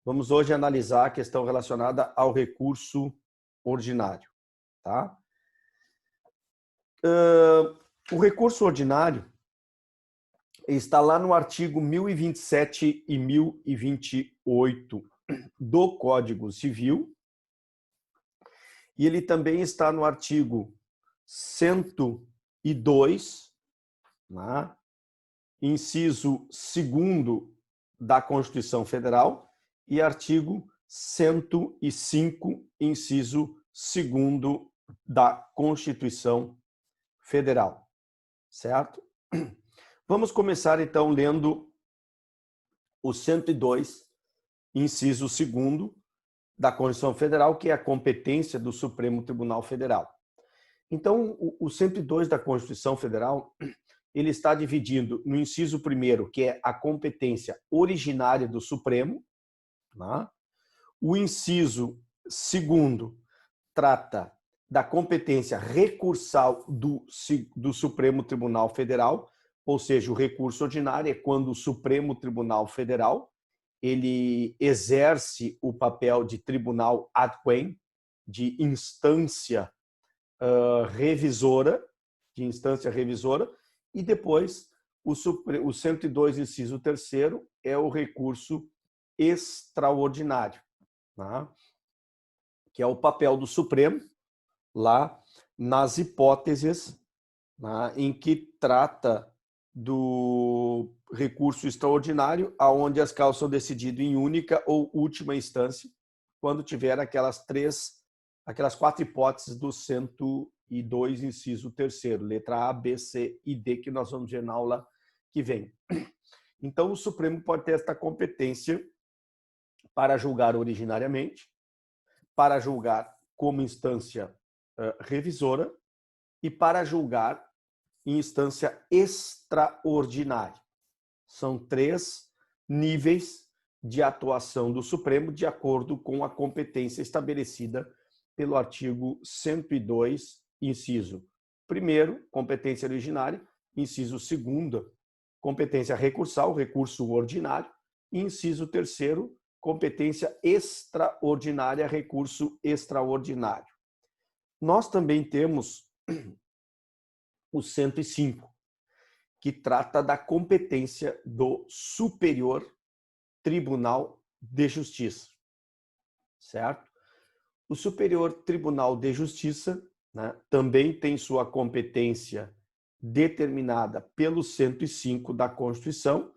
Vamos hoje analisar a questão relacionada ao recurso ordinário. Tá? O recurso ordinário está lá no artigo 1027 e 1028 do Código Civil, e ele também está no artigo 102, né, inciso 2º da Constituição Federal, e artigo 105, inciso 2º da Constituição Federal, certo? Vamos começar, então, lendo o 102, inciso 2º da Constituição Federal, que é a competência do Supremo Tribunal Federal. Então, o 102 da Constituição Federal, ele está dividindo no inciso 1º, que é a competência originária do Supremo, né? O inciso 2º trata da competência recursal do Supremo Tribunal Federal, ou seja, o recurso ordinário é quando o Supremo Tribunal Federal ele exerce o papel de tribunal ad quem, de instância revisora, e depois o 102, inciso 3º, é o recurso extraordinário, né? Que é o papel do Supremo lá nas hipóteses, né, em que trata do recurso extraordinário, aonde as causas são decididas em única ou última instância, quando tiver aquelas 4 hipóteses do 102, inciso 3º, letra A, B, C e D, que nós vamos ver na aula que vem. Então, o Supremo pode ter esta competência para julgar originariamente, para julgar como instância revisora e para julgar em instância extraordinária. São 3 níveis de atuação do Supremo de acordo com a competência estabelecida pelo artigo 102, inciso 1º, competência originária, inciso 2º, competência recursal, recurso ordinário, e inciso 3º, competência extraordinária, recurso extraordinário. Nós também temos o 105, que trata da competência do Superior Tribunal de Justiça, certo? O Superior Tribunal de Justiça, né, também tem sua competência determinada pelo 105 da Constituição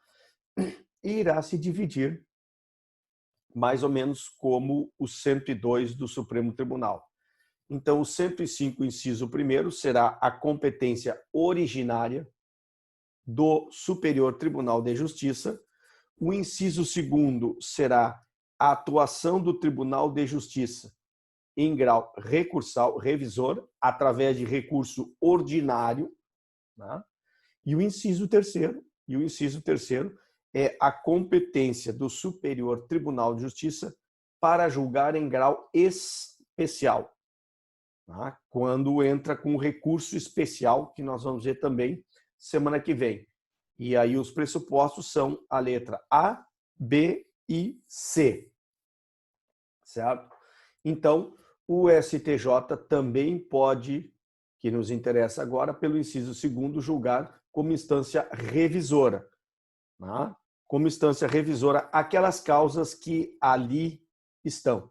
e irá se dividir mais ou menos como o 102 do Supremo Tribunal. Então, o 105, inciso 1º, será a competência originária do Superior Tribunal de Justiça. O inciso 2º será a atuação do Tribunal de Justiça em grau recursal, revisor, através de recurso ordinário, né? E o inciso 3º é a competência do Superior Tribunal de Justiça para julgar em grau especial, tá? Quando entra com recurso especial, que nós vamos ver também semana que vem. E aí os pressupostos são a letra A, B e C, certo? Então, o STJ também pode, que nos interessa agora, pelo inciso 2º, julgar como instância revisora, né? Como instância revisora aquelas causas que ali estão.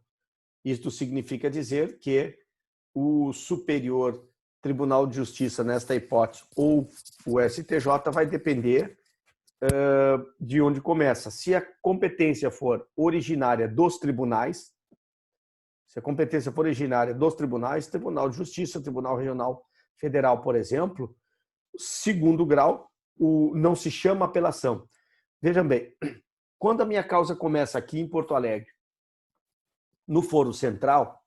Isto significa dizer que o Superior Tribunal de Justiça, nesta hipótese, ou o STJ, vai depender de onde começa. Se a competência for originária dos tribunais, Tribunal de Justiça, Tribunal Regional Federal, por exemplo, 2º grau, não se chama apelação. Vejam bem, quando a minha causa começa aqui em Porto Alegre, no Foro Central,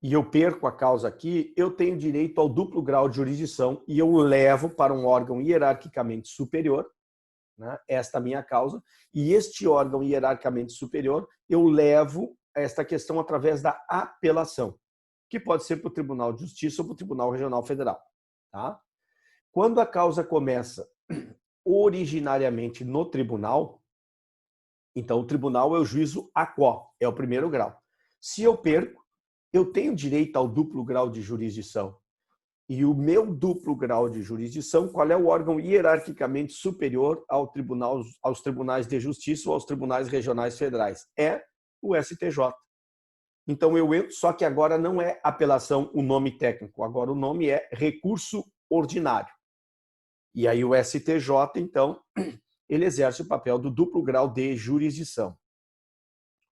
e eu perco a causa aqui, eu tenho direito ao duplo grau de jurisdição e eu levo para um órgão hierarquicamente superior, né, esta minha causa, e este órgão hierarquicamente superior, eu levo esta questão através da apelação, que pode ser para o Tribunal de Justiça ou para o Tribunal Regional Federal. Tá? Quando a causa começa originariamente no tribunal, Então, o tribunal é o juízo a quo, é o primeiro grau. Se eu perco, eu tenho direito ao duplo grau de jurisdição. E o meu duplo grau de jurisdição, qual é o órgão hierarquicamente superior aos tribunais de justiça ou aos tribunais regionais federais? É o STJ. Então eu entro, só que agora não é apelação o nome técnico, agora o nome é recurso ordinário. E aí o STJ, então, ele exerce o papel do duplo grau de jurisdição.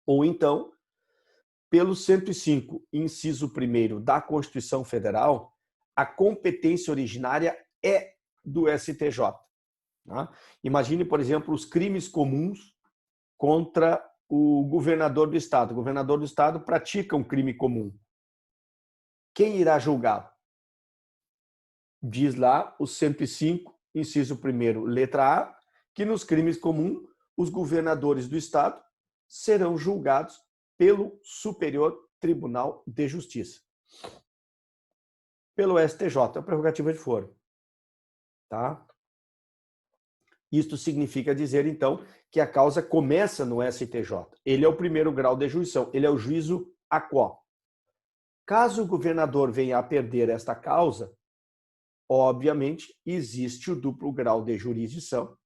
Ou então, pelo 105, inciso 1º da Constituição Federal, a competência originária é do STJ. Tá? Imagine, por exemplo, os crimes comuns contra o governador do Estado. O governador do Estado pratica um crime comum. Quem irá julgá-lo? Diz lá o 105, inciso 1º, letra A, que nos crimes comuns, os governadores do Estado serão julgados pelo Superior Tribunal de Justiça. Pelo STJ, é a prerrogativa de foro. Tá? Isto significa dizer, então, que a causa começa no STJ. Ele é o primeiro grau de jurisdição, ele é o juízo a quo. Caso o governador venha a perder esta causa, obviamente, existe o duplo grau de jurisdição,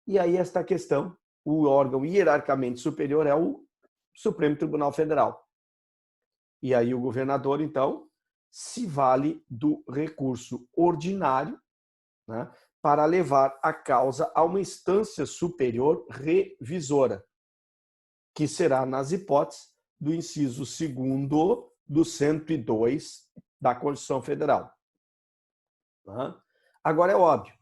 e aí esta questão, o órgão hierarquicamente superior é o Supremo Tribunal Federal. E aí o governador, então, se vale do recurso ordinário, né, para levar a causa a uma instância superior revisora, que será nas hipóteses do inciso 2º do 102 da Constituição Federal. Agora é óbvio,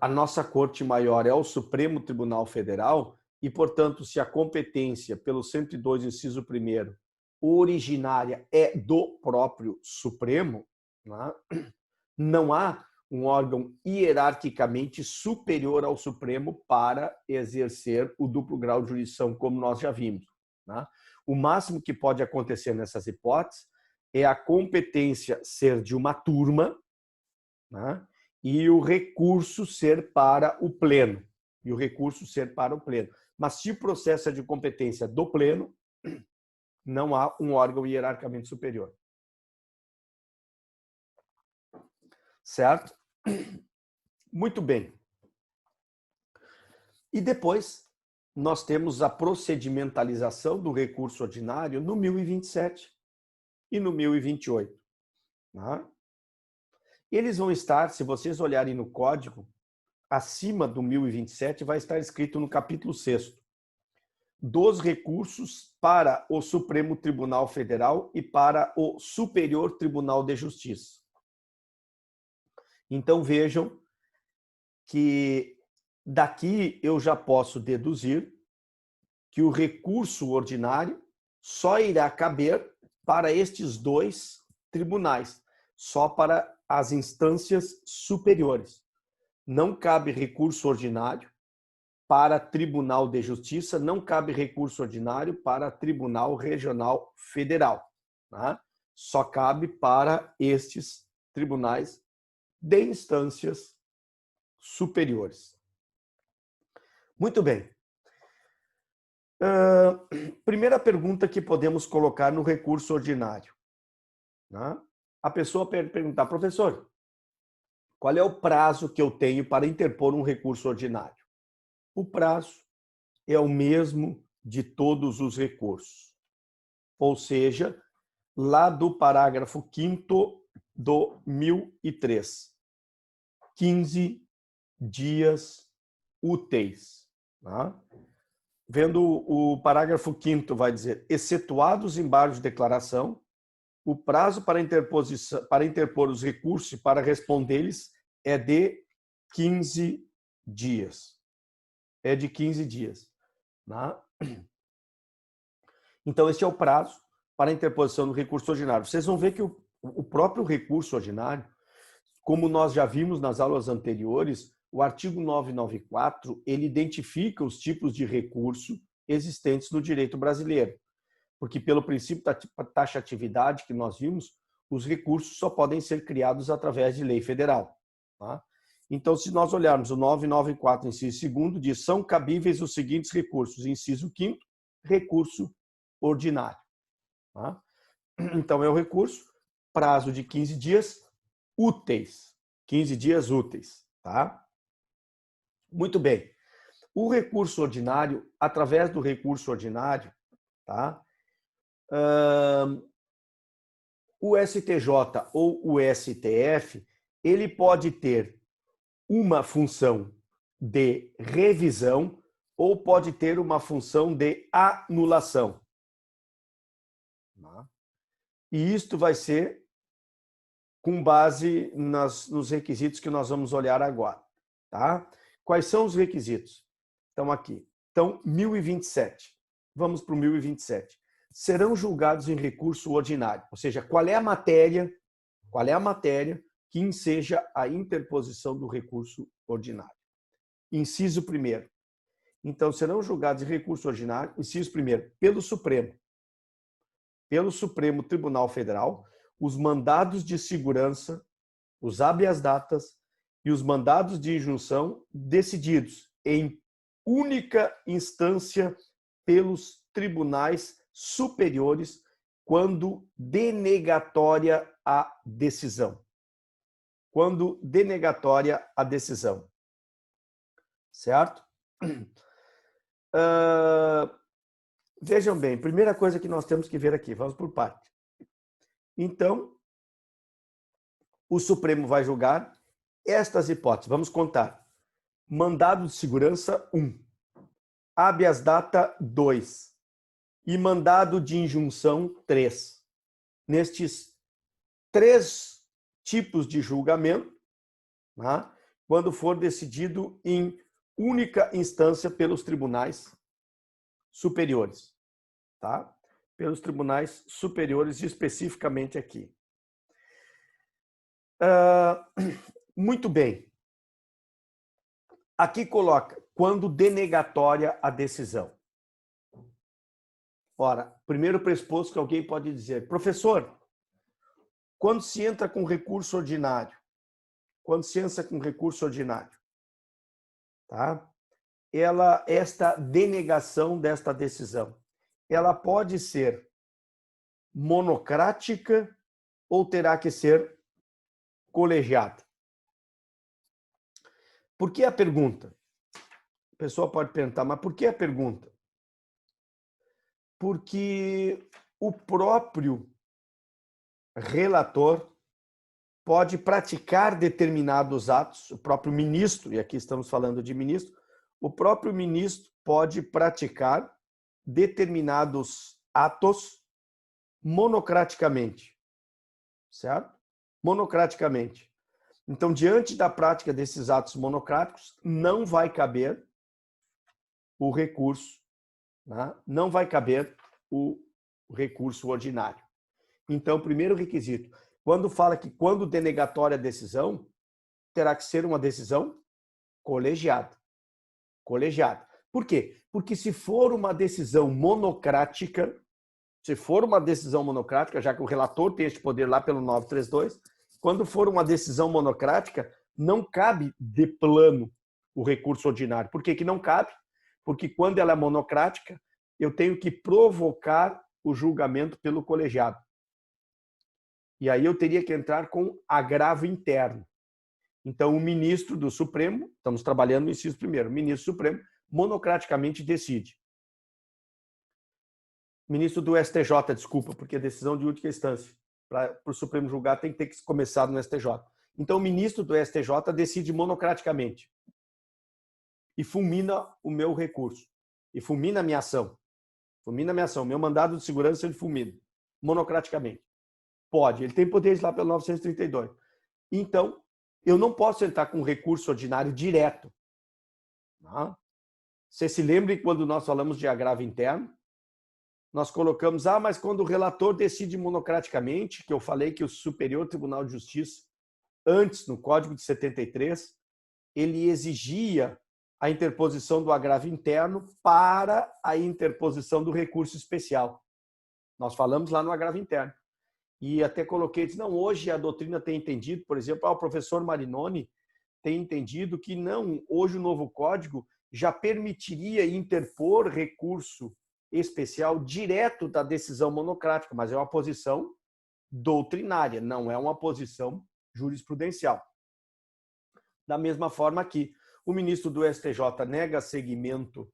a nossa Corte Maior é o Supremo Tribunal Federal e, portanto, se a competência pelo 102, inciso 1º, originária é do próprio Supremo, não há um órgão hierarquicamente superior ao Supremo para exercer o duplo grau de jurisdição, como nós já vimos. O máximo que pode acontecer nessas hipóteses é a competência ser de uma turma, e o recurso ser para o pleno. Mas se o processo é de competência do pleno, não há um órgão hierarquicamente superior. Certo? Muito bem. E depois nós temos a procedimentalização do recurso ordinário no 1027 e no 1028. Eles vão estar, se vocês olharem no código, acima do 1027 vai estar escrito no capítulo 6º, dos recursos para o Supremo Tribunal Federal e para o Superior Tribunal de Justiça. Então vejam que daqui eu já posso deduzir que o recurso ordinário só irá caber para estes dois tribunais, só para as instâncias superiores. Não cabe recurso ordinário para Tribunal de Justiça, não cabe recurso ordinário para Tribunal Regional Federal. Só cabe para estes tribunais de instâncias superiores. Muito bem. Primeira pergunta que podemos colocar no recurso ordinário. A pessoa perguntar, professor, qual é o prazo que eu tenho para interpor um recurso ordinário? O prazo é o mesmo de todos os recursos. Ou seja, lá do parágrafo 5º do 1003. 15 dias úteis. Vendo o parágrafo 5º vai dizer, excetuados os embargos de declaração, o prazo para interpor os recursos e para responder-lhes é de 15 dias. É de 15 dias. Então, esse é o prazo para a interposição do recurso ordinário. Vocês vão ver que o próprio recurso ordinário, como nós já vimos nas aulas anteriores, o artigo 994, ele identifica os tipos de recurso existentes no direito brasileiro. Porque pelo princípio da taxatividade que nós vimos, os recursos só podem ser criados através de lei federal. Então, se nós olharmos o 994, inciso 2º, diz: são cabíveis os seguintes recursos. Inciso 5º, recurso ordinário. Tá? Então, é o recurso, prazo de 15 dias úteis. 15 dias úteis. Tá? Muito bem. O recurso ordinário, através do recurso ordinário, tá? O STJ ou o STF, ele pode ter uma função de revisão ou pode ter uma função de anulação. E isto vai ser com base nos requisitos que nós vamos olhar agora. Tá? Quais são os requisitos? Estão aqui. Então, 1027. Vamos para o 1027. Serão julgados em recurso ordinário. Ou seja, qual é a matéria que enseja a interposição do recurso ordinário? Inciso 1º. Então, serão julgados em recurso ordinário, inciso 1º, pelo Supremo Tribunal Federal, os mandados de segurança, os habeas datas e os mandados de injunção decididos em única instância pelos tribunais superiores quando denegatória a decisão. Certo? Vejam bem, primeira coisa que nós temos que ver aqui, vamos por parte. Então, o Supremo vai julgar estas hipóteses. Vamos contar. Mandado de segurança 1, habeas data 2 e mandado de injunção 3. Nestes 3 tipos de julgamento, tá? Quando for decidido em única instância pelos tribunais superiores, tá? Pelos tribunais superiores, especificamente aqui. Muito bem. Aqui coloca, quando denegatória a decisão. Ora, primeiro pressuposto que alguém pode dizer, professor, quando se entra com recurso ordinário, tá? Esta denegação desta decisão, ela pode ser monocrática ou terá que ser colegiada? Por que a pergunta? A pessoa pode perguntar, mas por que a pergunta? Porque o próprio relator pode praticar determinados atos, o próprio ministro, e aqui estamos falando de ministro, o próprio ministro pode praticar determinados atos monocraticamente, certo? Monocraticamente. Então, diante da prática desses atos monocráticos, não vai caber o recurso, né? Não vai caber o recurso ordinário. Então, primeiro requisito, quando fala que quando denegatória a decisão, terá que ser uma decisão colegiada. Colegiada. Por quê? Porque se for uma decisão monocrática, já que o relator tem este poder lá pelo 932, quando for uma decisão monocrática, não cabe de plano o recurso ordinário. Por que que não cabe? Porque quando ela é monocrática, eu tenho que provocar o julgamento pelo colegiado. E aí eu teria que entrar com agravo interno. Então, o ministro do Supremo, estamos trabalhando no inciso 1º, o ministro Supremo monocraticamente decide. Ministro do STJ, desculpa, porque é decisão de última instância. Para o Supremo julgar tem que ter começado no STJ. Então, o ministro do STJ decide monocraticamente e fulmina o meu recurso, e fulmina a minha ação. Meu mandado de segurança ele fulmina, monocraticamente. Pode, ele tem poderes lá pelo 932. Então, eu não posso entrar com recurso ordinário direto. Tá? Você se lembre quando nós falamos de agravo interno? Nós colocamos, mas quando o relator decide monocraticamente, que eu falei que o Superior Tribunal de Justiça, antes, no Código de 73, ele exigia a interposição do agravo interno para a interposição do recurso especial. Nós falamos lá no agravo interno. E até coloquei, disse, não, hoje a doutrina tem entendido, por exemplo, o professor Marinoni tem entendido que não, hoje o novo código já permitiria interpor recurso especial direto da decisão monocrática, mas é uma posição doutrinária, não é uma posição jurisprudencial. Da mesma forma que o ministro do STJ nega seguimento,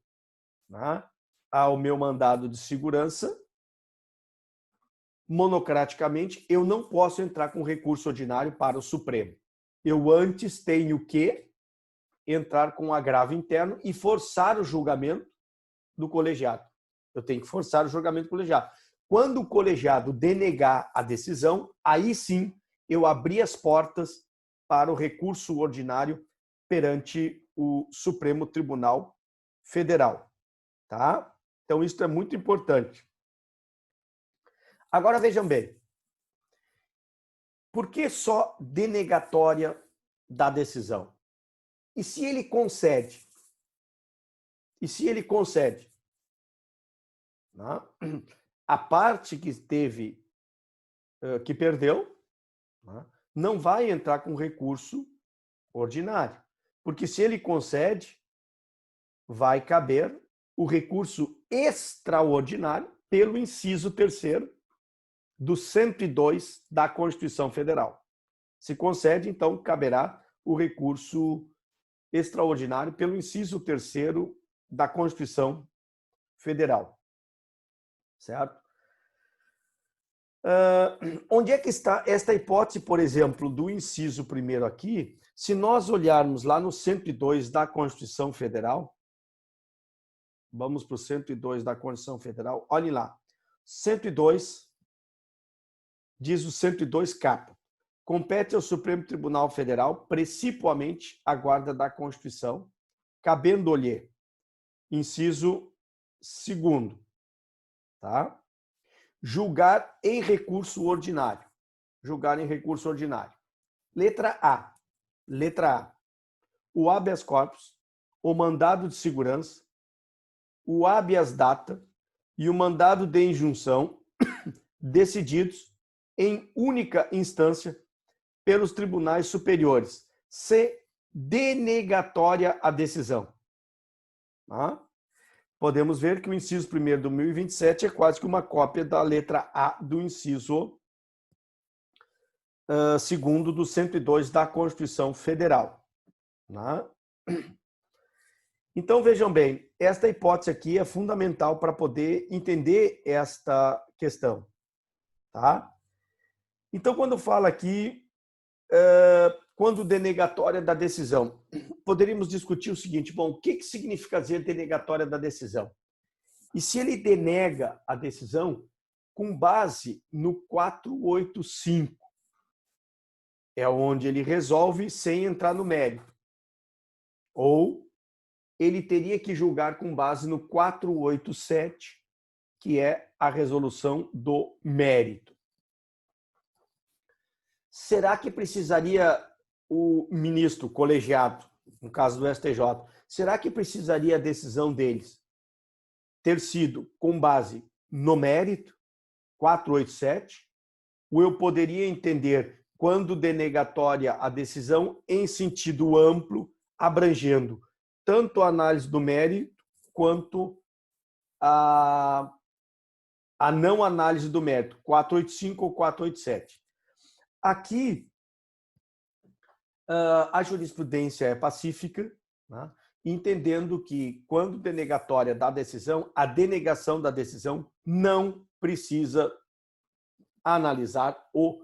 né, ao meu mandado de segurança, monocraticamente, eu não posso entrar com recurso ordinário para o Supremo. Eu antes tenho que entrar com agravo interno e forçar o julgamento do colegiado. Eu tenho que forçar o julgamento do colegiado. Quando o colegiado denegar a decisão, aí sim eu abri as portas para o recurso ordinário perante o Supremo Tribunal Federal. Tá? Então, isso é muito importante. Agora, vejam bem. Por que só denegatória da decisão? E se ele concede? E se ele concede? Né? A parte que teve, que perdeu, né, não vai entrar com recurso ordinário. Porque se ele concede, vai caber o recurso extraordinário pelo inciso 3º do 102 da Constituição Federal. Se concede, então, caberá o recurso extraordinário pelo inciso 3º da Constituição Federal. Certo? Onde é que está esta hipótese, por exemplo, do inciso 1º aqui? Se nós olharmos lá no 102 da Constituição Federal, vamos para o 102 da Constituição Federal, olhe lá. 102, diz o 102 capa. Compete ao Supremo Tribunal Federal, precipuamente, a guarda da Constituição, cabendo-lhe, inciso 2º, tá? Julgar em recurso ordinário. Julgar em recurso ordinário. Letra A. Letra A. O habeas corpus, o mandado de segurança, o habeas data e o mandado de injunção decididos em única instância pelos tribunais superiores, se denegatória a decisão. Tá? Podemos ver que o inciso 1º do 1027 é quase que uma cópia da letra A do inciso 2º do 102 da Constituição Federal. Tá? Então, vejam bem, esta hipótese aqui é fundamental para poder entender esta questão. Tá? Então, quando fala aqui, quando denegatória da decisão, poderíamos discutir o seguinte, bom, o que significa dizer denegatória da decisão? E se ele denega a decisão com base no 485, é onde ele resolve sem entrar no mérito. Ou ele teria que julgar com base no 487, que é a resolução do mérito. Será que precisaria o ministro colegiado, no caso do STJ, será que precisaria a decisão deles ter sido com base no mérito, 487, ou eu poderia entender quando denegatória a decisão em sentido amplo, abrangendo tanto a análise do mérito quanto a não análise do mérito, 485 ou 487. Aqui, a jurisprudência é pacífica, né? Entendendo que, quando denegatória da decisão, a denegação da decisão não precisa analisar o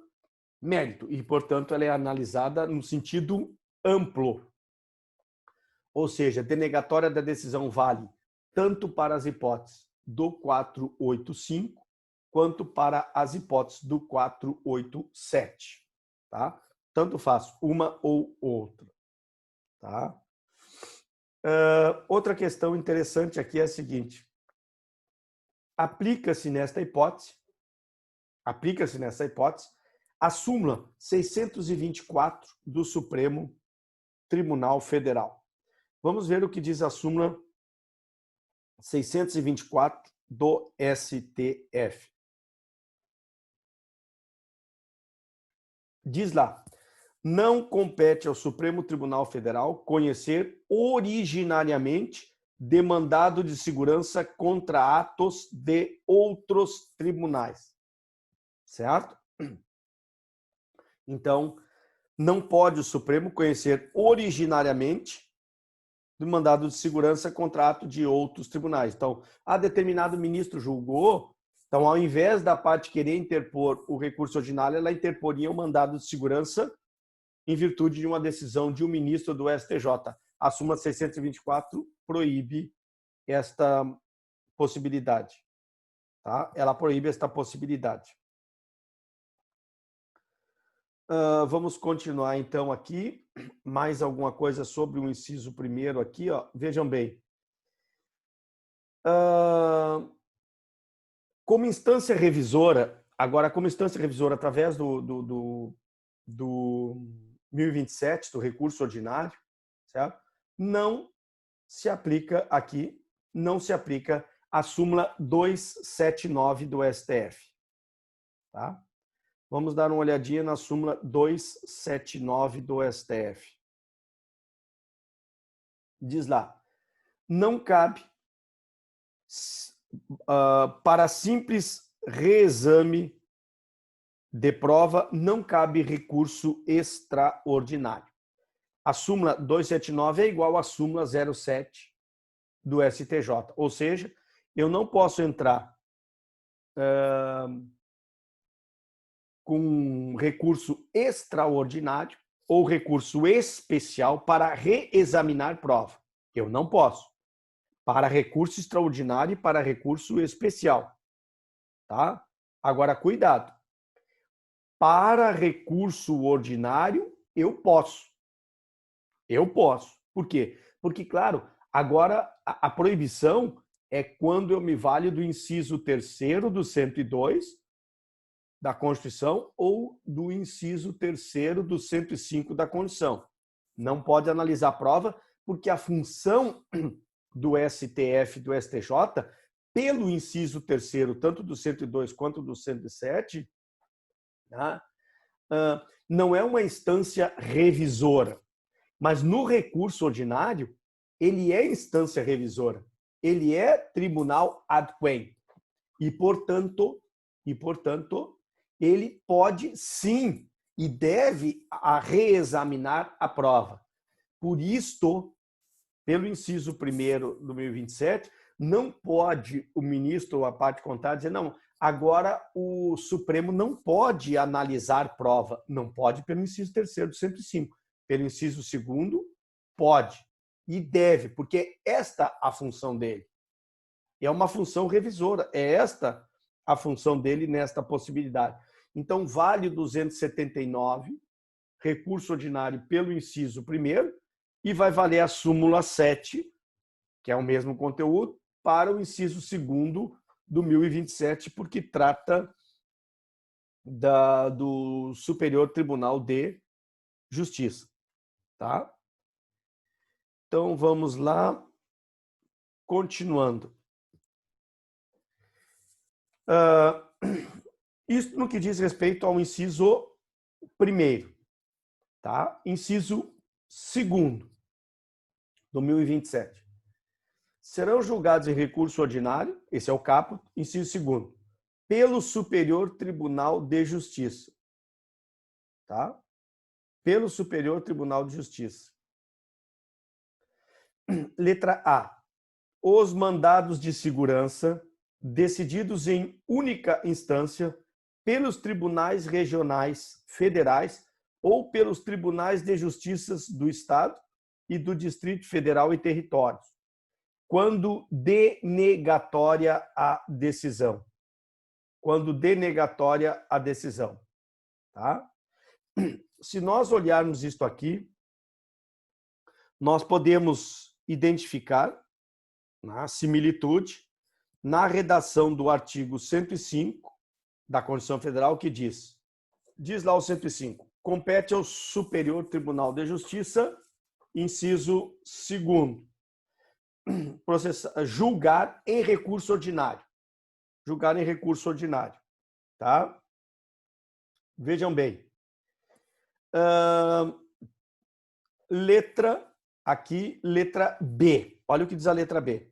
mérito e, portanto, ela é analisada no sentido amplo. Ou seja, denegatória da decisão vale tanto para as hipóteses do 485 quanto para as hipóteses do 487. Tá? Tanto faz uma ou outra. Tá? Outra questão interessante aqui é a seguinte. Aplica-se nessa hipótese, a súmula 624 do Supremo Tribunal Federal. Vamos ver o que diz a súmula 624 do STF. Diz lá, não compete ao Supremo Tribunal Federal conhecer originariamente demandado de segurança contra atos de outros tribunais. Certo? Então, não pode o Supremo conhecer originariamente do mandado de segurança contra ato de outros tribunais. Então, determinado ministro julgou, então, ao invés da parte querer interpor o recurso ordinário, ela interporia o mandado de segurança em virtude de uma decisão de um ministro do STJ. A súmula 624 proíbe esta possibilidade. Tá? Ela proíbe esta possibilidade. Vamos continuar, então, aqui. Mais alguma coisa sobre o inciso primeiro aqui. Ó. Vejam bem. Como instância revisora, agora, como instância revisora, através do 1027, do recurso ordinário, certo? Não se aplica aqui, não se aplica a súmula 279 do STF. Tá? Vamos dar uma olhadinha na súmula 279 do STF. Diz lá, não cabe para simples reexame de prova, não cabe recurso extraordinário. A súmula 279 é igual à súmula 07 do STJ, ou seja, eu não posso entrar com recurso extraordinário ou recurso especial para reexaminar prova. Eu não posso. Para recurso extraordinário e para recurso especial. Tá? Agora, cuidado. Para recurso ordinário, eu posso. Eu posso. Por quê? Porque, claro, agora a proibição é quando eu me valho do inciso 3º do 102 da Constituição ou do inciso 3º do 105 da Constituição. Não pode analisar a prova, porque a função do STF e do STJ, pelo inciso 3º, tanto do 102 quanto do 107, tá? Não é uma instância revisora, mas no recurso ordinário, ele é instância revisora, ele é tribunal ad quem. E, portanto, ele pode sim e deve reexaminar a prova. Por isto, pelo inciso 1º do 1027, não pode o ministro ou a parte contrária dizer, não, agora o Supremo não pode analisar prova. Não pode pelo inciso 3º do 105. Pelo inciso 2º, pode e deve, porque esta a função dele. É uma função revisora, é esta a função dele nesta possibilidade. Então, vale 279, recurso ordinário pelo inciso 1º, e vai valer a súmula 7, que é o mesmo conteúdo, para o inciso 2º do 1027, porque trata do Superior Tribunal de Justiça. Tá? Então, vamos lá, continuando. Isso no que diz respeito ao inciso 1º. Tá? Inciso 2º do 1027. Serão julgados em recurso ordinário, esse é o caput, inciso 2º, pelo Superior Tribunal de Justiça. Tá? Pelo Superior Tribunal de Justiça. Letra A. Os mandados de segurança decididos em única instância pelos tribunais regionais federais ou pelos tribunais de justiça do Estado e do Distrito Federal e Territórios, quando denegatória a decisão. Quando denegatória a decisão. Tá? Se nós olharmos isto aqui, nós podemos identificar a similitude na redação do artigo 105 da Constituição Federal, que diz lá o 105, compete ao Superior Tribunal de Justiça, inciso 2º, julgar em recurso ordinário. Julgar em recurso ordinário. Tá? Vejam bem. Letra B. Olha o que diz a letra B.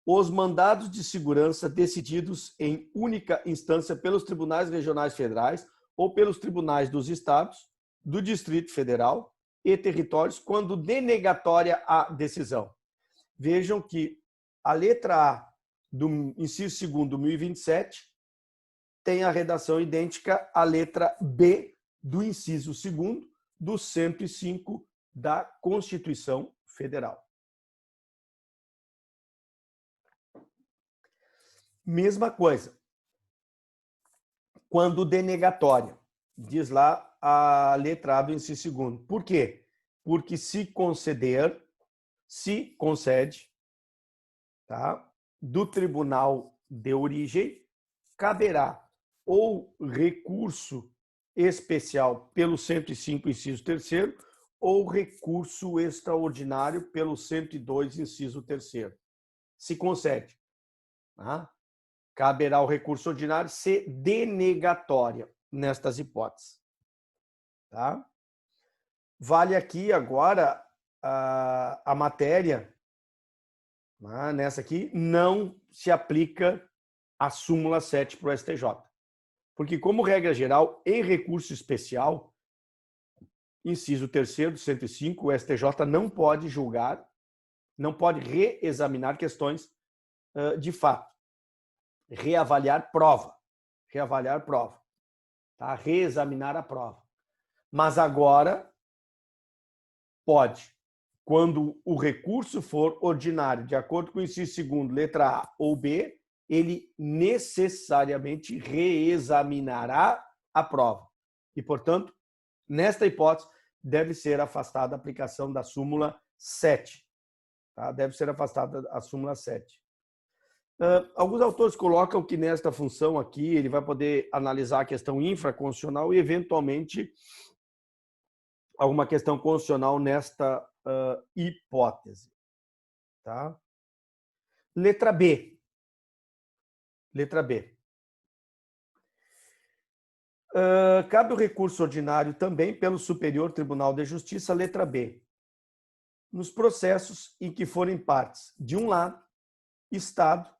Os mandados de segurança decididos em única instância pelos tribunais regionais federais ou pelos tribunais dos estados, do Distrito Federal e territórios, quando denegatória a decisão. Vejam que a letra A do inciso 2º do 1027 tem a redação idêntica à letra B do inciso 2º do 105 da Constituição Federal. Mesma coisa. Quando denegatória, diz lá a letra A do inciso 2º. Por quê? Porque se concede, tá, do tribunal de origem, caberá ou recurso especial pelo 105, inciso 3º, ou recurso extraordinário pelo 102, inciso 3º. Se concede. Tá? Caberá o recurso ordinário se denegatória nestas hipóteses. Tá? Vale aqui agora a matéria, né, nessa aqui, não se aplica a súmula 7 para o STJ. Porque, como regra geral, em recurso especial, inciso 3º do 105, o STJ não pode julgar, não pode reexaminar questões de fato. Reavaliar prova. Tá? Reexaminar a prova. Mas agora pode, quando o recurso for ordinário, de acordo com o inciso 2º, letra A ou B, ele necessariamente reexaminará a prova. E, portanto, nesta hipótese, deve ser afastada a aplicação da súmula 7. Tá? Deve ser afastada a súmula 7. Alguns autores colocam que nesta função aqui ele vai poder analisar a questão infraconstitucional e, eventualmente, alguma questão constitucional nesta hipótese. Tá? Letra B. Cabe o recurso ordinário também pelo Superior Tribunal de Justiça, letra B, nos processos em que forem partes, de um lado, Estado,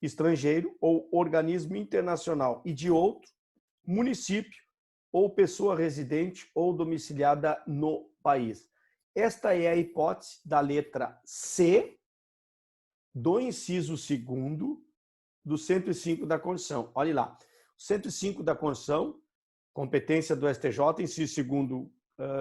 estrangeiro ou organismo internacional, e de outro, município ou pessoa residente ou domiciliada no país. Esta é a hipótese da letra C do inciso 2º do 105 da Constituição. Olhe lá. 105 da Constituição, competência do STJ, inciso 2º,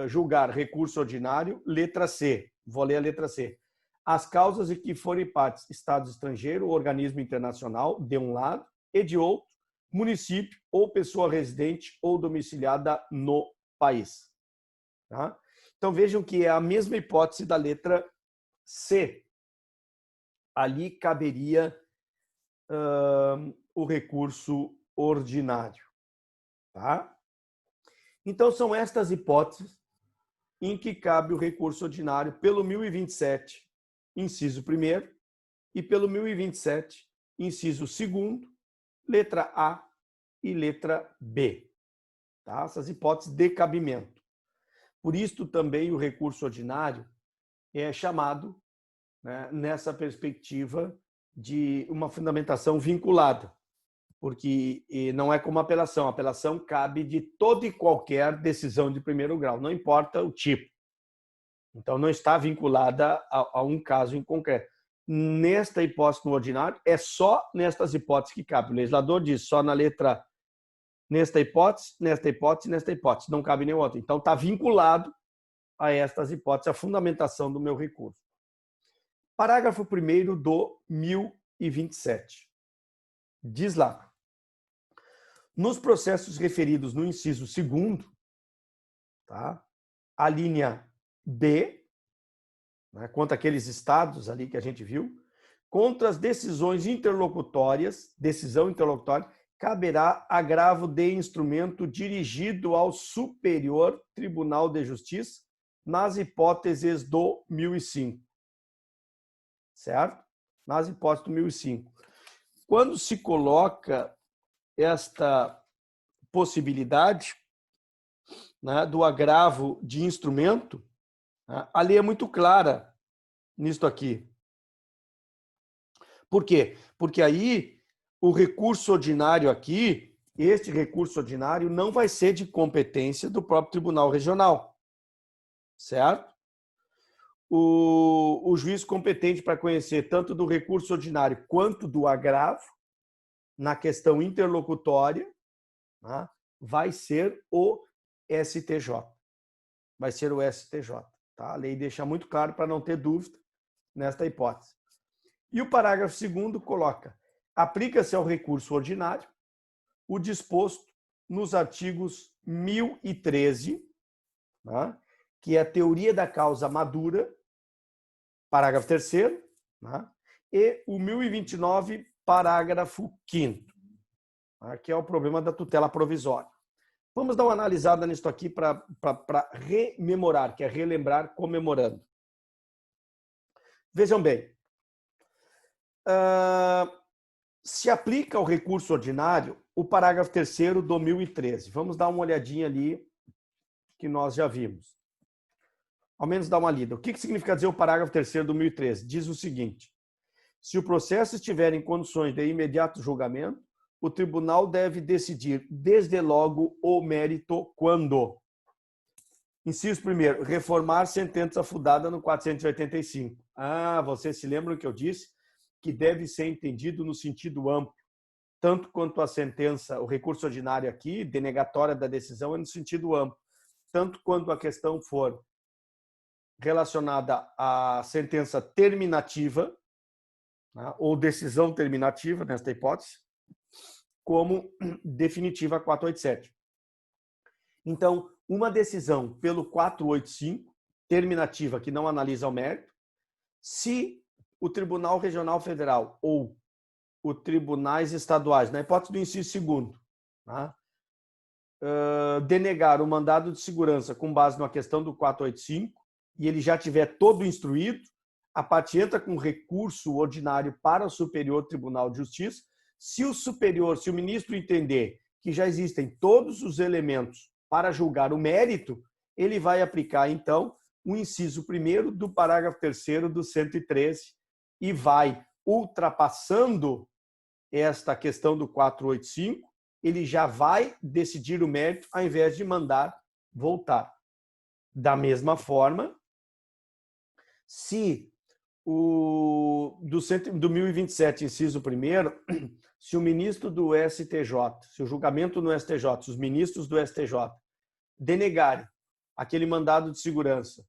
julgar recurso ordinário, letra C. Vou ler a letra C. As causas em que forem partes Estado estrangeiro ou organismo internacional, de um lado, e de outro, município ou pessoa residente ou domiciliada no país. Tá? Então vejam que é a mesma hipótese da letra C. Ali caberia o recurso ordinário. Tá? Então são estas hipóteses em que cabe o recurso ordinário pelo 1027, inciso 1º, e pelo 1027, inciso 2º, letra A e letra B. Tá? Essas hipóteses de cabimento. Por isto também o recurso ordinário é chamado, né, nessa perspectiva de uma fundamentação vinculada, porque não é como apelação. A apelação cabe de toda e qualquer decisão de primeiro grau, não importa o tipo. Então, não está vinculada a um caso em concreto. Nesta hipótese no ordinário, é só nestas hipóteses que cabe. O legislador diz só na letra nesta hipótese, nesta hipótese, nesta hipótese. Não cabe nenhum outro. Então, está vinculado a estas hipóteses, a fundamentação do meu recurso. Parágrafo 1º do 1027. Diz lá: nos processos referidos no inciso 2º, tá? A linha B, né, contra aqueles estados ali que a gente viu, contra as decisões interlocutórias, decisão interlocutória, caberá agravo de instrumento dirigido ao Superior Tribunal de Justiça nas hipóteses do 1005. Certo? Nas hipóteses do 1005. Quando se coloca esta possibilidade, né, do agravo de instrumento, né, a lei é muito clara nisto aqui. Por quê? Porque aí o recurso ordinário aqui, este recurso ordinário não vai ser de competência do próprio Tribunal Regional, certo? O juiz competente para conhecer tanto do recurso ordinário quanto do agravo, na questão interlocutória, né, vai ser o STJ. Vai ser o STJ. Tá? A lei deixa muito claro para não ter dúvida nesta hipótese. E o parágrafo 2º coloca: aplica-se ao recurso ordinário o disposto nos artigos 1013, né, que é a teoria da causa madura, parágrafo 3º, né, e o 1029, parágrafo 5º, né, que é o problema da tutela provisória. Vamos dar uma analisada nisso aqui para rememorar, que é relembrar comemorando. Vejam bem, se aplica ao recurso ordinário o parágrafo 3º do 1013. Vamos dar uma olhadinha ali que nós já vimos. Ao menos dar uma lida. O que significa dizer o parágrafo 3º do 1013? Diz o seguinte: se o processo estiver em condições de imediato julgamento, o tribunal deve decidir desde logo o mérito quando. Inciso 1º, reformar sentença fundada no 485. Vocês se lembram que eu disse que deve ser entendido no sentido amplo, tanto quanto a sentença, o recurso ordinário aqui, denegatória da decisão, é no sentido amplo, tanto quanto a questão for relacionada à sentença terminativa, né, ou decisão terminativa, nesta hipótese, como definitiva 487. Então, uma decisão pelo 485, terminativa, que não analisa o mérito, se o Tribunal Regional Federal ou os tribunais estaduais, na hipótese do inciso 2º, né, denegar o mandado de segurança com base na questão do 485 e ele já tiver todo instruído, a parte entra com recurso ordinário para o Superior Tribunal de Justiça. Se o ministro entender que já existem todos os elementos para julgar o mérito, ele vai aplicar, então, o inciso 1º do parágrafo 3º do 113 e vai ultrapassando esta questão do 485, ele já vai decidir o mérito ao invés de mandar voltar. Da mesma forma, se do 1027, inciso 1º, se o ministro do STJ, se o julgamento no STJ, se os ministros do STJ denegarem aquele mandado de segurança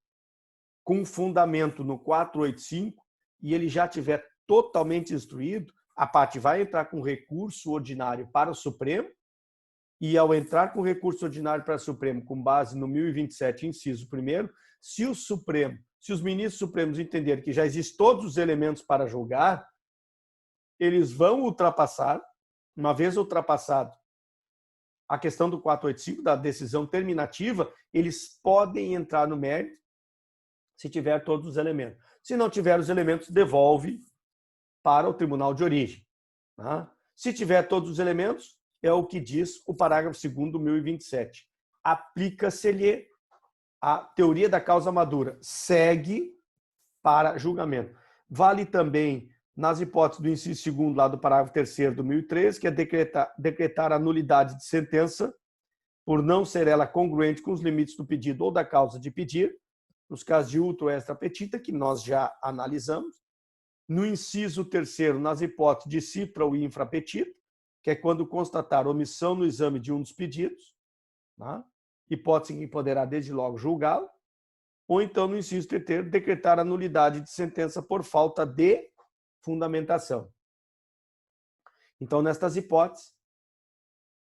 com fundamento no 485 e ele já tiver totalmente instruído, a parte vai entrar com recurso ordinário para o Supremo e, ao entrar com recurso ordinário para o Supremo com base no 1027, inciso 1º, se os ministros supremos entenderem que já existem todos os elementos para julgar, eles vão ultrapassar, uma vez ultrapassado a questão do 485, da decisão terminativa, eles podem entrar no mérito se tiver todos os elementos. Se não tiver os elementos, devolve para o tribunal de origem. Tá? Se tiver todos os elementos, é o que diz o parágrafo 2º do 1027. Aplica-se-lhe a teoria da causa madura, segue para julgamento. Vale também nas hipóteses do inciso 2º lá do parágrafo 3º do 1013, que é decretar a nulidade de sentença por não ser ela congruente com os limites do pedido ou da causa de pedir, nos casos de ultra ou extra petita, que nós já analisamos. No inciso 3º, nas hipóteses de cipra ou infra petita, que é quando constatar omissão no exame de um dos pedidos, né? Hipótese em que poderá desde logo julgá-lo, ou então, no inciso 3º, decretar a nulidade de sentença por falta de fundamentação. Então, nestas hipóteses,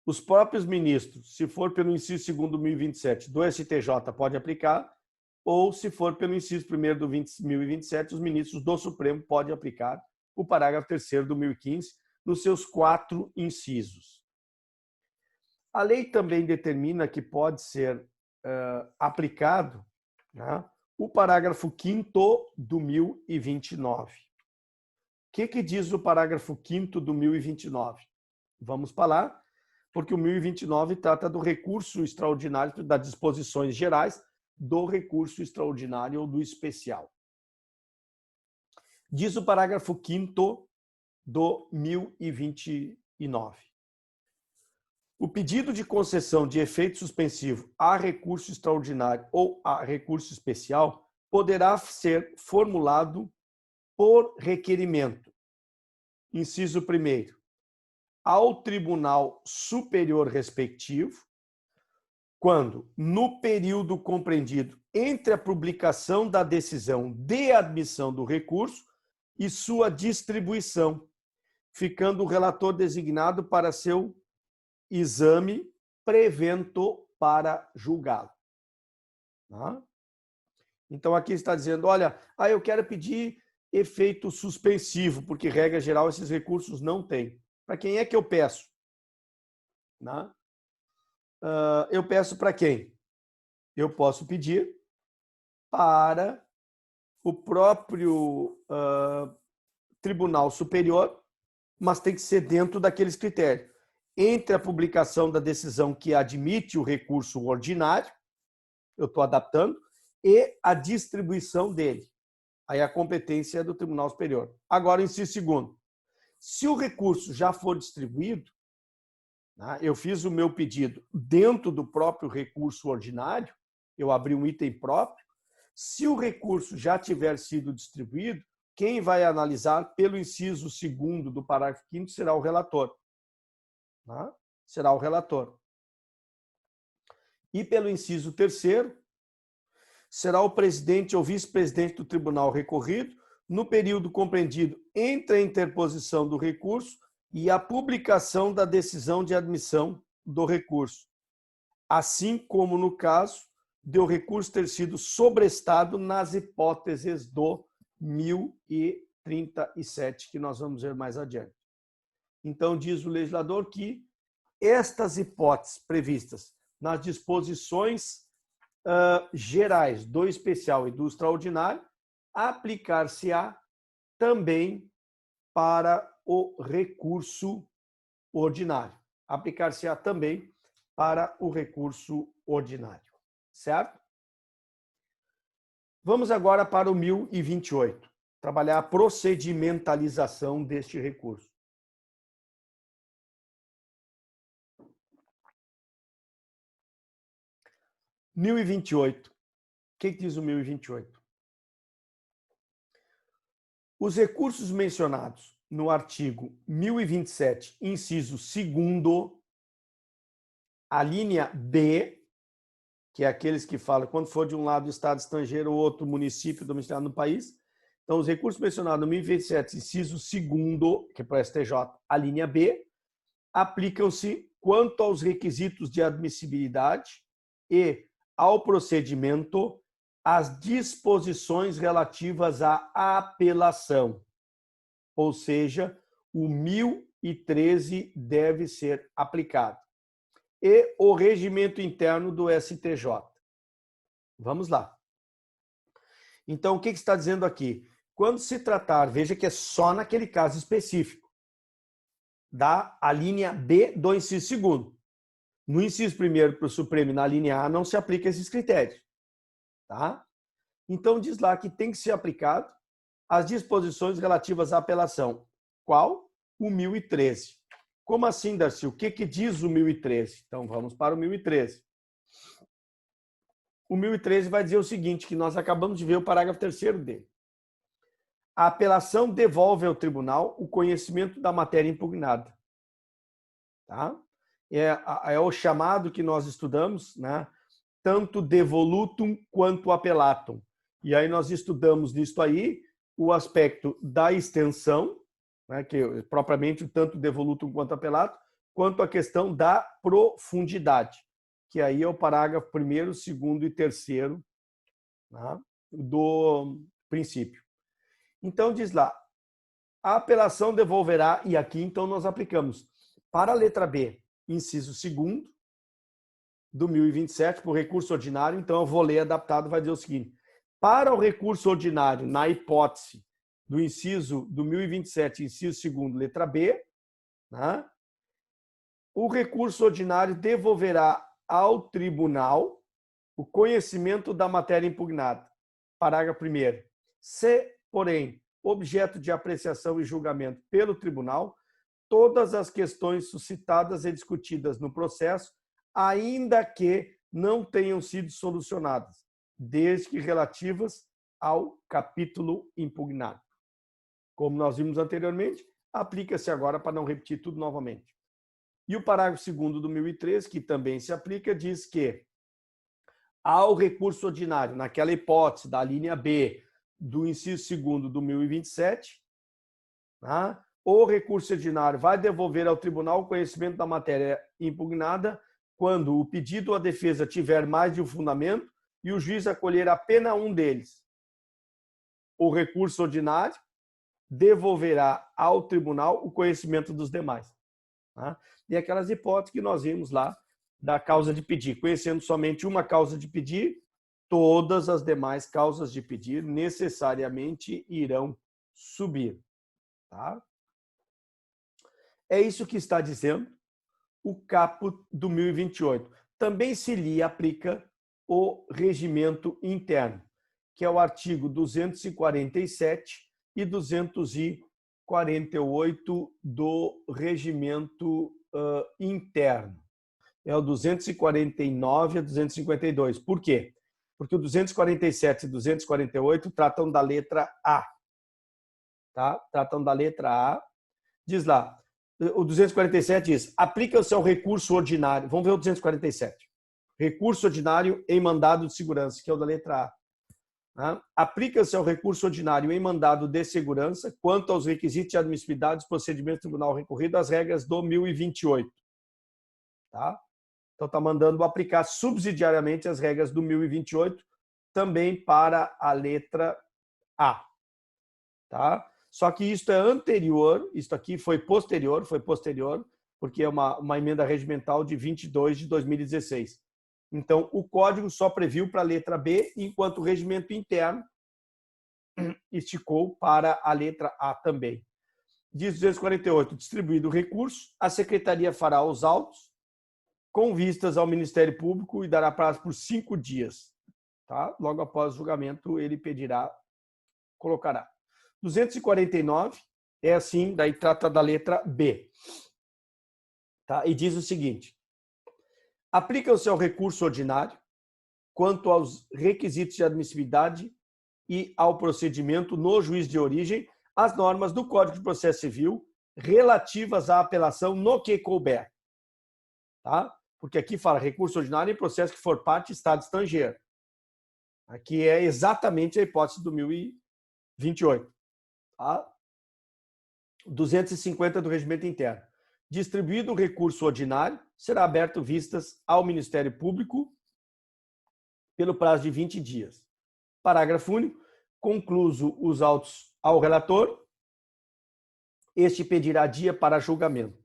os próprios ministros, se for pelo inciso 2º do 1027 do STJ, pode aplicar, ou se for pelo inciso 1º do 1027, os ministros do Supremo podem aplicar o parágrafo 3º do 1015 nos seus 4 incisos. A lei também determina que pode ser aplicado, né, o parágrafo 5º do 1029. O que diz o parágrafo 5º do 1029? Vamos para lá. porque o 1029 trata do recurso extraordinário, das disposições gerais do recurso extraordinário ou do especial. Diz o parágrafo 5º do 1029. O pedido de concessão de efeito suspensivo a recurso extraordinário ou a recurso especial poderá ser formulado por requerimento. Inciso 1º, ao Tribunal Superior respectivo, quando, no período compreendido entre a publicação da decisão de admissão do recurso e sua distribuição, ficando o relator designado para seu exame prevento para julgá-lo. Tá? Então, aqui está dizendo, olha, eu quero pedir efeito suspensivo, porque, regra geral, esses recursos não têm. Para quem é que eu peço? Né? Eu peço para quem? Eu posso pedir para o próprio Tribunal Superior, mas tem que ser dentro daqueles critérios. Entre a publicação da decisão que admite o recurso ordinário, eu estou adaptando, e a distribuição dele. Aí a competência é do Tribunal Superior. Agora, inciso 2º. Se o recurso já for distribuído, né, eu fiz o meu pedido dentro do próprio recurso ordinário, eu abri um item próprio, se o recurso já tiver sido distribuído, quem vai analisar pelo inciso 2º do parágrafo 5º será o relator. Né? Será o relator. E pelo inciso 3º, será o presidente ou vice-presidente do tribunal recorrido, no período compreendido entre a interposição do recurso e a publicação da decisão de admissão do recurso, assim como no caso de o recurso ter sido sobrestado nas hipóteses do 1037, que nós vamos ver mais adiante. Então, diz o legislador que estas hipóteses previstas nas disposições gerais do especial e do extraordinário aplicar-se-á também para o recurso ordinário. Aplicar-se-á também para o recurso ordinário. Certo? Vamos agora para o 1028, trabalhar a procedimentalização deste recurso. O 1028. O que diz o 1028? Os recursos mencionados no artigo 1027, inciso 2º, a linha B, que é aqueles que falam quando for de um lado estado estrangeiro ou outro município domiciliado no país. Então, os recursos mencionados no 1027, inciso 2º, que é para o STJ, a linha B, aplicam-se quanto aos requisitos de admissibilidade e ao procedimento as disposições relativas à apelação. Ou seja, o 1013 deve ser aplicado. E o regimento interno do STJ. Vamos lá. Então, o que está dizendo aqui? Quando se tratar, veja que é só naquele caso específico, da a linha B do inciso 2º. No inciso 1º para o Supremo e na linha A não se aplica esses critérios. Tá? Então, diz lá que tem que ser aplicado as disposições relativas à apelação. Qual? O 1013. Como assim, Darcy? O que diz o 1013? Então, vamos para o 1013. O 1013 vai dizer o seguinte, que nós acabamos de ver o parágrafo 3º dele. A apelação devolve ao tribunal o conhecimento da matéria impugnada. Tá? É o chamado que nós estudamos, né? Tanto devolutum quanto apelatum. E aí nós estudamos nisso aí o aspecto da extensão, né, que propriamente o tanto devolutum quanto apelatum, quanto a questão da profundidade, que aí é o parágrafo 1º, 2º e 3º, né, do princípio. Então diz lá, a apelação devolverá, e aqui então nós aplicamos para a letra B, inciso 2º, do 1027, para o recurso ordinário, então eu vou ler adaptado, vai dizer o seguinte, para o recurso ordinário, na hipótese do inciso do 1027, inciso 2º, letra B, né, o recurso ordinário devolverá ao tribunal o conhecimento da matéria impugnada. Parágrafo 1º. Se, porém, objeto de apreciação e julgamento pelo tribunal, todas as questões suscitadas e discutidas no processo, ainda que não tenham sido solucionadas, desde que relativas ao capítulo impugnado. Como nós vimos anteriormente, aplica-se agora para não repetir tudo novamente. E o parágrafo 2º do 1003, que também se aplica, diz que ao recurso ordinário, naquela hipótese da linha B do inciso 2º do 1027, tá? O recurso ordinário vai devolver ao tribunal o conhecimento da matéria impugnada quando o pedido ou a defesa tiver mais de um fundamento e o juiz acolher apenas um deles. O recurso ordinário devolverá ao tribunal o conhecimento dos demais. Tá? E aquelas hipóteses que nós vimos lá da causa de pedir. Conhecendo somente uma causa de pedir, todas as demais causas de pedir necessariamente irão subir. Tá? É isso que está dizendo o caput do 1028. Também se lhe aplica o regimento interno, que é o artigo 247 e 248 do regimento interno. É o 249 a 252. Por quê? Porque o 247 e 248 tratam da letra A. Tá? Tratam da letra A. Diz lá, o 247 diz, aplica-se ao recurso ordinário. Vamos ver o 247. Recurso ordinário em mandado de segurança, que é o da letra A. Tá? Aplica-se ao recurso ordinário em mandado de segurança quanto aos requisitos de admissibilidade dos procedimentos do tribunal recorrido às regras do 1028. Tá? Então, está mandando aplicar subsidiariamente as regras do 1028 também para a letra A. Tá? Só que isto é anterior, isto aqui foi posterior, porque é uma emenda regimental de 22 de 2016. Então, o código só previu para a letra B, enquanto o regimento interno esticou para a letra A também. Diz 248, distribuído o recurso, a Secretaria fará os autos com vistas ao Ministério Público e dará prazo por 5 dias. Tá? Logo após o julgamento, ele pedirá, colocará. 249 é assim, daí trata da letra B. Tá? E diz o seguinte, aplica-se ao recurso ordinário quanto aos requisitos de admissibilidade e ao procedimento no juiz de origem as normas do Código de Processo Civil relativas à apelação no que couber. Tá? Porque aqui fala recurso ordinário em processo que for parte de Estado estrangeiro. Aqui é exatamente a hipótese do 1028. Tá? 250 do regimento interno. Distribuído o recurso ordinário, será aberto vistas ao Ministério Público pelo prazo de 20 dias. Parágrafo único. Concluso os autos ao relator, este pedirá dia para julgamento.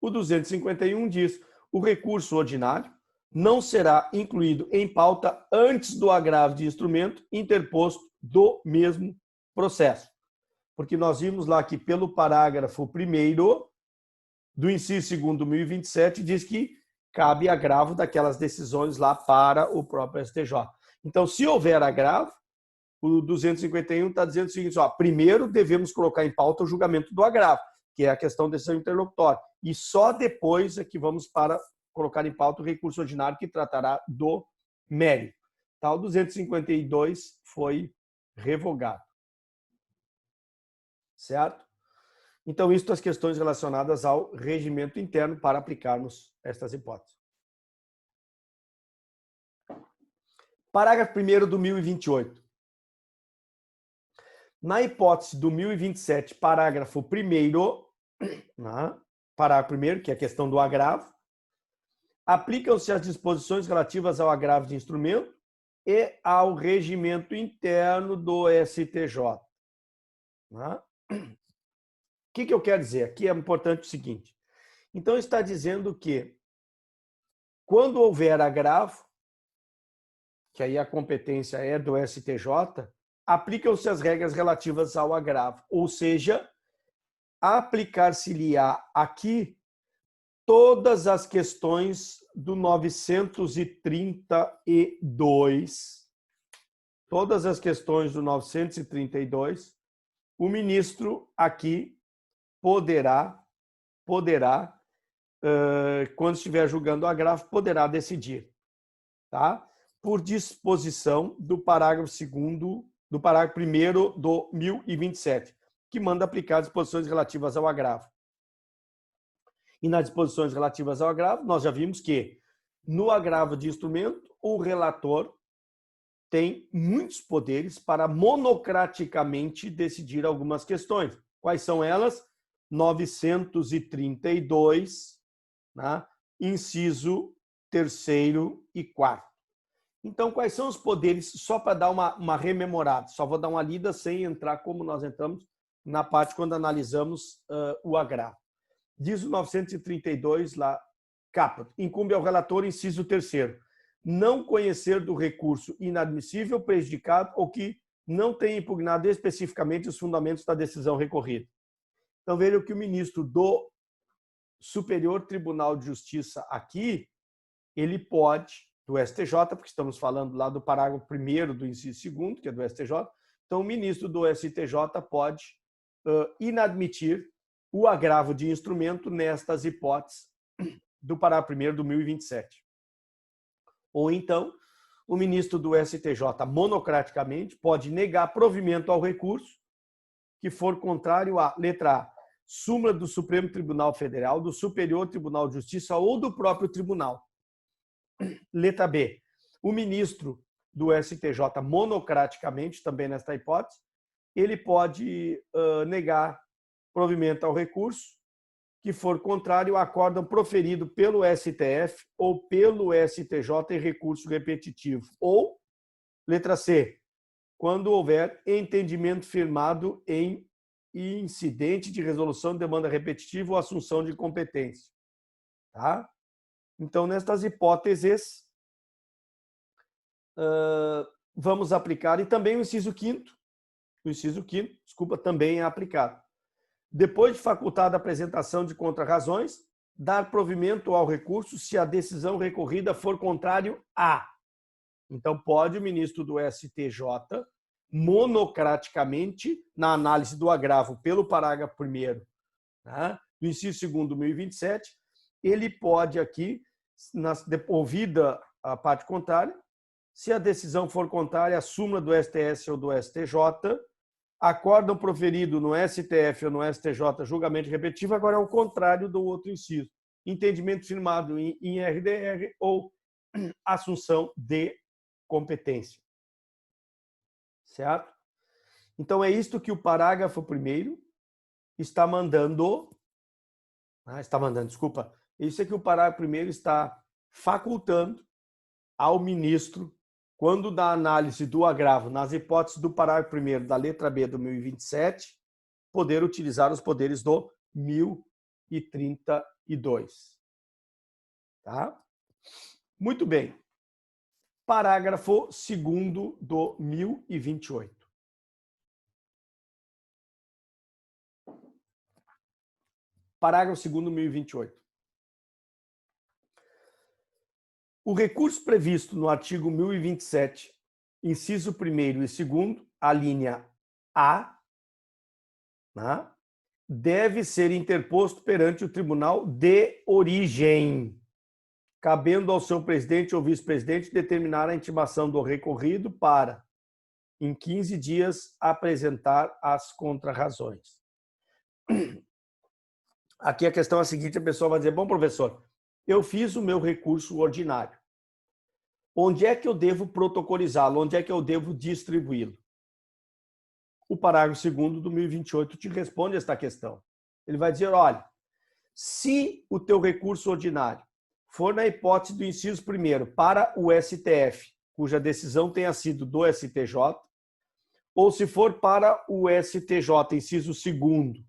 O 251 diz: o recurso ordinário não será incluído em pauta antes do agravo de instrumento interposto do mesmo processo. Porque nós vimos lá que pelo parágrafo 1º do inciso 2º do 1027 diz que cabe agravo daquelas decisões lá para o próprio STJ. Então, se houver agravo, o 251 está dizendo o seguinte, ó, primeiro devemos colocar em pauta o julgamento do agravo, que é a questão da decisão interlocutória, e só depois é que vamos para colocar em pauta o recurso ordinário que tratará do mérito. Tá? O 252 foi revogado. Certo? Então, isto as questões relacionadas ao regimento interno para aplicarmos estas hipóteses. Parágrafo 1º do 1028. Na hipótese do 1027, parágrafo 1º, parágrafo 1º, que é a questão do agravo, aplicam-se as disposições relativas ao agravo de instrumento e ao regimento interno do STJ. O que eu quero dizer? Aqui é importante o seguinte. Então, está dizendo que quando houver agravo, que aí a competência é do STJ, aplicam-se as regras relativas ao agravo, ou seja, aplicar-se-lhe-á aqui todas as questões do 932, todas as questões do 932, o ministro aqui poderá, quando estiver julgando o agravo, poderá decidir, tá? Por disposição do parágrafo 2º, do parágrafo 1º do 1027, que manda aplicar disposições relativas ao agravo. E nas disposições relativas ao agravo, nós já vimos que no agravo de instrumento, o relator tem muitos poderes para monocraticamente decidir algumas questões. Quais são elas? 932, né? Inciso 3º e 4º. Então, quais são os poderes? Só para dar uma rememorada, só vou dar uma lida sem entrar como nós entramos na parte quando analisamos o agravo. Diz o 932 lá, caput, incumbe ao relator, inciso 3º, não conhecer do recurso inadmissível, prejudicado ou que não tenha impugnado especificamente os fundamentos da decisão recorrida. Então, vejam que o ministro do Superior Tribunal de Justiça aqui, ele pode, do STJ, porque estamos falando lá do parágrafo 1º do inciso 2º, que é do STJ, então o ministro do STJ pode inadmitir o agravo de instrumento nestas hipóteses do parágrafo 1º do 1027. Ou então, o ministro do STJ, monocraticamente, pode negar provimento ao recurso que for contrário à letra A, súmula do Supremo Tribunal Federal, do Superior Tribunal de Justiça ou do próprio tribunal. Letra B, o ministro do STJ, monocraticamente, também nesta hipótese, ele pode negar provimento ao recurso que for contrário ao acórdão proferido pelo STF ou pelo STJ em recurso repetitivo. Ou, letra C, quando houver entendimento firmado em incidente de resolução de demanda repetitiva ou assunção de competência. Tá? Então, nestas hipóteses, vamos aplicar, e também o inciso 5º, também é aplicado. Depois de facultada a apresentação de contrarrazões, dar provimento ao recurso se a decisão recorrida for contrário a. Então, pode o ministro do STJ, monocraticamente, na análise do agravo pelo parágrafo 1º, né, do inciso 2º do 1027, ele pode aqui, ouvida a parte contrária, se a decisão for contrária à súmula do STS ou do STJ, acórdão proferido no STF ou no STJ, julgamento repetitivo, agora é o contrário do outro inciso. Entendimento firmado em RDR ou assunção de competência. Certo? Então, é isto que o parágrafo 1º está mandando. Isso é que o parágrafo 1º está facultando ao ministro, quando da análise do agravo, nas hipóteses do parágrafo 1º da letra B do 1027, poder utilizar os poderes do 1032. Tá? Muito bem. Parágrafo 2º do 1028. Parágrafo 2º do 1028. O recurso previsto no artigo 1027, inciso 1º e 2º, a linha A, né, deve ser interposto perante o tribunal de origem, cabendo ao seu presidente ou vice-presidente determinar a intimação do recorrido para, em 15 dias, apresentar as contrarrazões. Aqui a questão é a seguinte, a pessoa vai dizer, bom, professor, eu fiz o meu recurso ordinário. Onde é que eu devo protocolizá-lo? Onde é que eu devo distribuí-lo? O parágrafo 2º do 1028 te responde esta questão. Ele vai dizer, olha, se o teu recurso ordinário for na hipótese do inciso 1º para o STF, cuja decisão tenha sido do STJ, ou se for para o STJ, inciso 2º,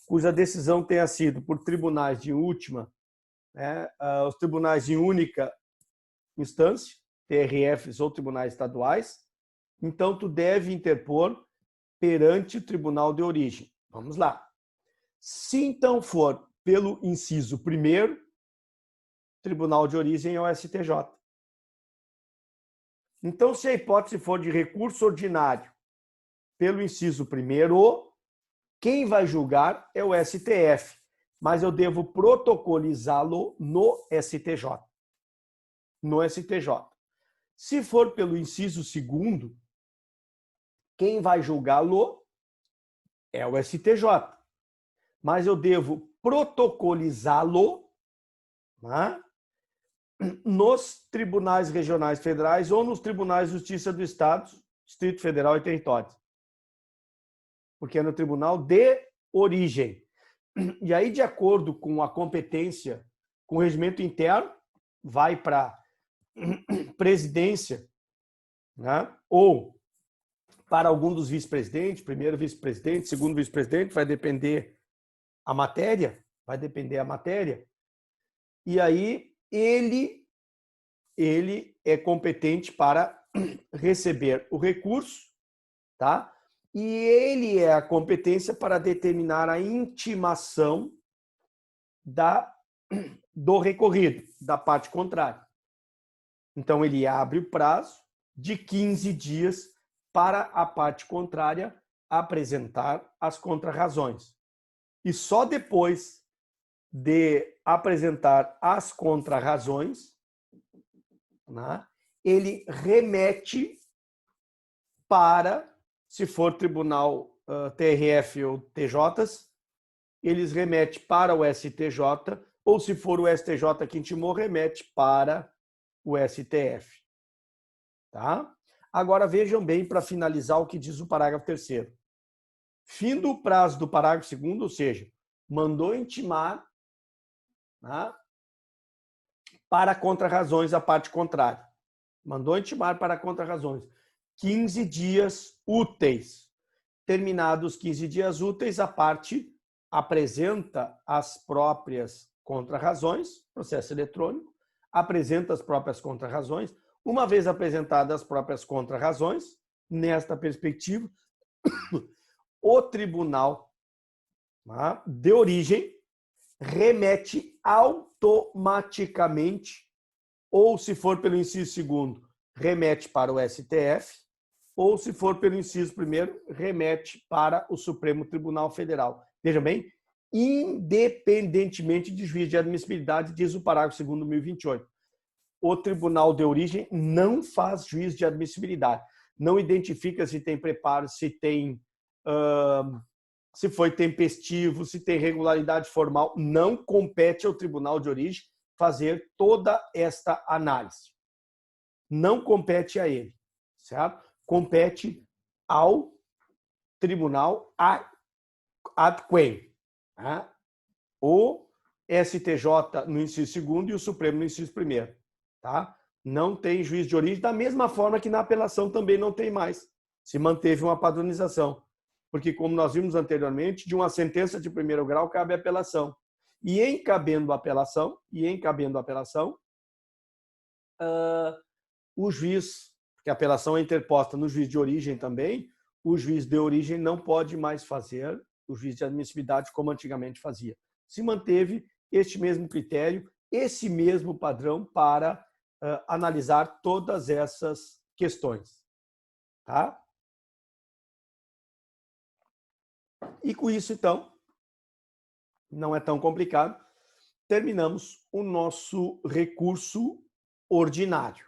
cuja decisão tenha sido por tribunais de última, né, os tribunais em única instância, TRFs ou tribunais estaduais, então tu deve interpor perante o tribunal de origem. Vamos lá. Se então for pelo inciso 1º, tribunal de origem é o STJ. Então, se a hipótese for de recurso ordinário pelo inciso 1º, quem vai julgar é o STF, mas eu devo protocolizá-lo no STJ. No STJ. Se for pelo inciso 2º, quem vai julgá-lo é o STJ. Mas eu devo protocolizá-lo, né, nos tribunais regionais federais ou nos tribunais de justiça do Estado, Distrito Federal e Territórios. Porque é no tribunal de origem. E aí, de acordo com a competência, com o regimento interno, vai para presidência, né, ou para algum dos vice-presidentes, primeiro vice-presidente, segundo vice-presidente, vai depender a matéria, e aí ele é competente para receber o recurso, tá? E ele é a competência para determinar a intimação do recorrido, da parte contrária. Então, ele abre o prazo de 15 dias para a parte contrária apresentar as contrarrazões. E só depois de apresentar as contrarrazões, né, ele remete para, se for tribunal TRF ou TJs, eles remetem para o STJ, ou se for o STJ que intimou, remete para o STF. Tá? Agora vejam bem, para finalizar, o que diz o parágrafo 3º. Fim do prazo do parágrafo 2º, ou seja, mandou intimar, né, para contrarrazões a parte contrária. Mandou intimar para contrarrazões. 15 dias úteis. Terminados 15 dias úteis, a parte apresenta as próprias contrarrazões, processo eletrônico, apresenta as próprias contrarrazões. Uma vez apresentadas as próprias contrarrazões, nesta perspectiva, o tribunal, né, de origem remete automaticamente, ou se for pelo inciso 2º, remete para o STF, ou se for pelo inciso 1º, remete para o Supremo Tribunal Federal. Vejam bem, independentemente de juízo de admissibilidade, diz o parágrafo 2º do 1028. O tribunal de origem não faz juízo de admissibilidade. Não identifica se tem preparo, se foi tempestivo, se tem regularidade formal. Não compete ao tribunal de origem fazer toda esta análise. Não compete a ele, certo? Compete ao tribunal ad quem, né? O STJ no inciso 2º e o Supremo no inciso 1º. Tá? Não tem juiz de origem, da mesma forma que na apelação também não tem mais. Se manteve uma padronização. Porque, como nós vimos anteriormente, de uma sentença de 1º grau cabe apelação. E em cabendo a apelação, o juiz, porque a apelação é interposta no juiz de origem também, o juiz de origem não pode mais fazer o juiz de admissibilidade como antigamente fazia. Se manteve este mesmo critério, esse mesmo padrão para analisar todas essas questões. Tá? E com isso, então, não é tão complicado, terminamos o nosso recurso ordinário.